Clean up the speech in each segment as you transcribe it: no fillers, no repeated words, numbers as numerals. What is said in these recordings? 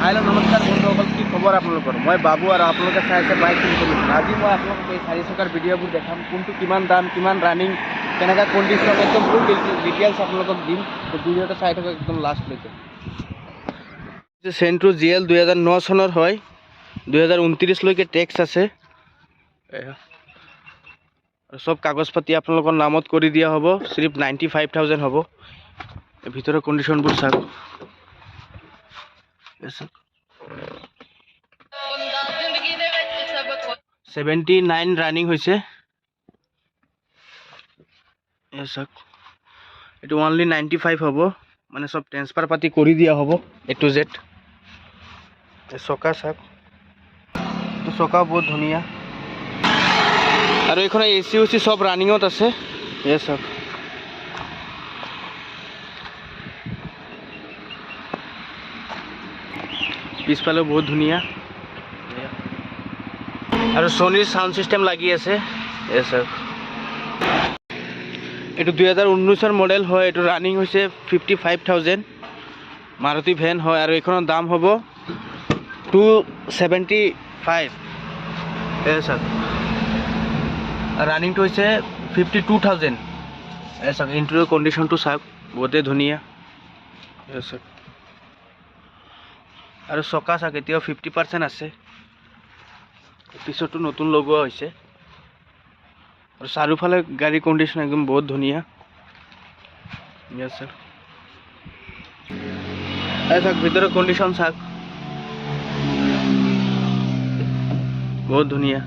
Hello' নমস্কাৰ বন্ধুসকল, কি খবৰ আপোনালোকৰ? মই বাবু আৰু আপোনালোকে চাই আছে বাইক ইনফৰমেশ্যন। আজি মই আপোনালোকক এই 4 চকাৰ ভিডিঅ'বোৰ দেখাম, কোনটো কিমান দাম, কিমান ৰানিং, কেনেকুৱা কণ্ডিশ্যন, একদম ফুল ডিটেইলছ আপোনালোকক দিম। তো ভিডিঅ'টো চাই থাকক একদম লাষ্টলৈকে। চেণ্ট্ৰো GL 2009 চনৰ হয়, 2029লৈকে টেক্স আছে। সব কাগজ পাতি আপোনালোকৰ নামত কৰি দিয়া হ'ব, সিৰ্ফ 95,000 হ'ব। ভিতৰৰ কণ্ডিশ্যনবোৰ চাওক। 79 ৰানিং হৈছে। এইটো অনলি 95 হ'ব, মানে সব ট্ৰেন্সফাৰ পাতি কৰি দিয়া হ'ব A to Z। চকা চাওক, চকা বহুত ধুনীয়া আৰু এইখন AC উচি সব ৰানিঙত আছে। চাওক পিছফালেও বহুত ধুনীয়া আৰু সোনিৰ সাউন্ড সিস্টেম লাগি আছে। চাওক এইটো 2019 মডেল হয়, এইটো ৰানিং হৈছে 55,000। মাৰুতি ভেন হয় আৰু এইখনৰ দাম হ'ব 275। চাওক ৰানিংটো হৈছে 52,000। চাওক ইণ্টেৰিয়ৰ কণ্ডিশ্যনটো চাওক, বহুতেই ধুনীয়া। চাওক আৰু চকা চাওক, এতিয়াও 50% আছে, পিছতো নতুন লগোৱা হৈছে। আৰু চাৰিওফালে গাড়ীৰ কণ্ডিশ্যন একদম বহুত ধুনীয়া। চাওক ভিতৰৰ কণ্ডিশ্যন চাওক, বহুত ধুনীয়া।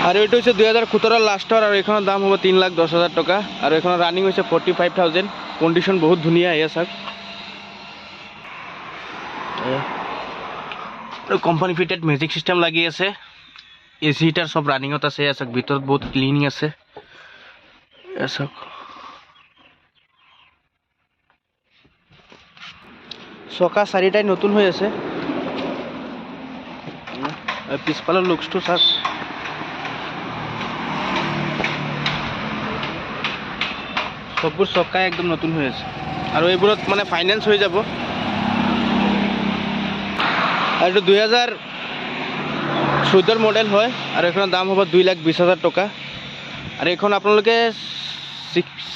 আৰু এইটো হৈছে 2017 লাষ্টৰ, আৰু এইখনৰ দাম হ'ব 3,10,000 টকা। আৰু এইখনৰ ৰানিং হৈছে 45,000। কণ্ডিশ্যন বহুত ধুনীয়া। চাওক কোম্পানী ফিটেড মিউজিক চিষ্টেম লাগি আছে, AC হিটাৰ সব ৰানিঙত আছে। চাওক ভিতৰত বহুত ক্লিন আছে। চাওক চকা চাৰিটাই নতুন হৈ আছে। পিছফালৰ লুকছটো চাওক, সববোৰ চকাই একদম নতুন হৈ আছে। আৰু এইবোৰত মানে ফাইনেন্স হৈ যাব। আৰু এইটো 2014 মডেল হয়, আৰু এইখনৰ দাম হ'ব 2,20,000 টকা। আৰু এইখন আপোনালোকে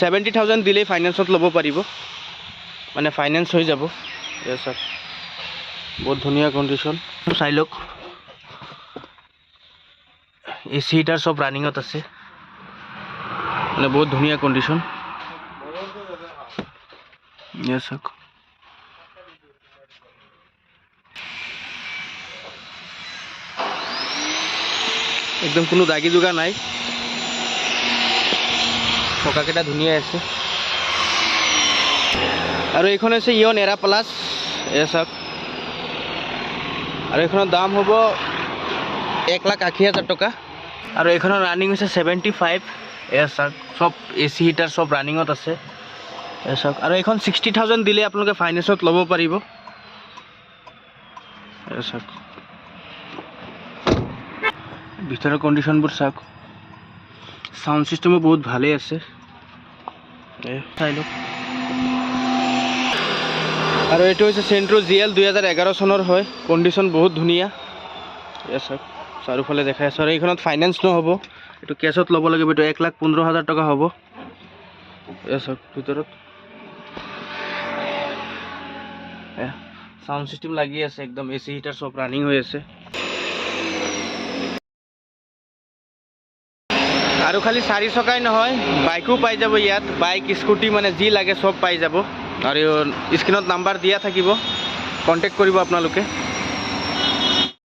70,000 দিলেই ফাইনেন্সত ল'ব পাৰিব, মানে ফাইনেন্স হৈ যাব। চাওক বহুত ধুনীয়া কণ্ডিশ্যন, চাই লওক। AC হিটাৰ সব ৰানিঙত আছে, মানে বহুত ধুনীয়া কণ্ডিশ্যন। চাওক একদম কোনো দাগি যোগা নাই, চকাকেইটা ধুনীয়া আছে। আৰু এইখন হৈছে ইয়ন এৰা প্লাছ। চাওক আৰু এইখনৰ দাম হ'ব 1,80,000 টকা। আৰু এইখনৰ ৰানিং হৈছে 75। চাওক সব AC হিটাৰ সব ৰানিঙত আছে। চাওক আৰু এইখন 60,000 দিলে আপোনালোকে ফাইনেন্সত ল'ব পাৰিব। চাওক ভিতৰৰ কণ্ডিশ্যনবোৰ চাওক, সাউণ্ড চিষ্টেমো বহুত ভালেই আছে। চাই লওক। আৰু এইটো হৈছে চেণ্ট্ৰো GL 2011 চনৰ হয়, কণ্ডিশ্যন বহুত ধুনীয়া। চাওক চাৰিওফালে দেখাই আছোঁ। আৰু এইখনত ফাইনেন্স নহ'ব, এইটো কেছত ল'ব লাগিব। এইটো 1,15,000 টকা হ'ব। চাওক ভিতৰত সাউণ্ড চিষ্টেম লাগি আছে, একদম AC হিটাৰ সব ৰানিং হৈ আছে। আৰু খালি 4 চকাই নহয়, বাইকো পাই যাব ইয়াত। বাইক স্কুটি মানে যি লাগে সব পাই যাব। আৰু স্ক্ৰীণত নাম্বাৰ দিয়া থাকিব, কণ্টেক্ট কৰিব আপোনালোকে।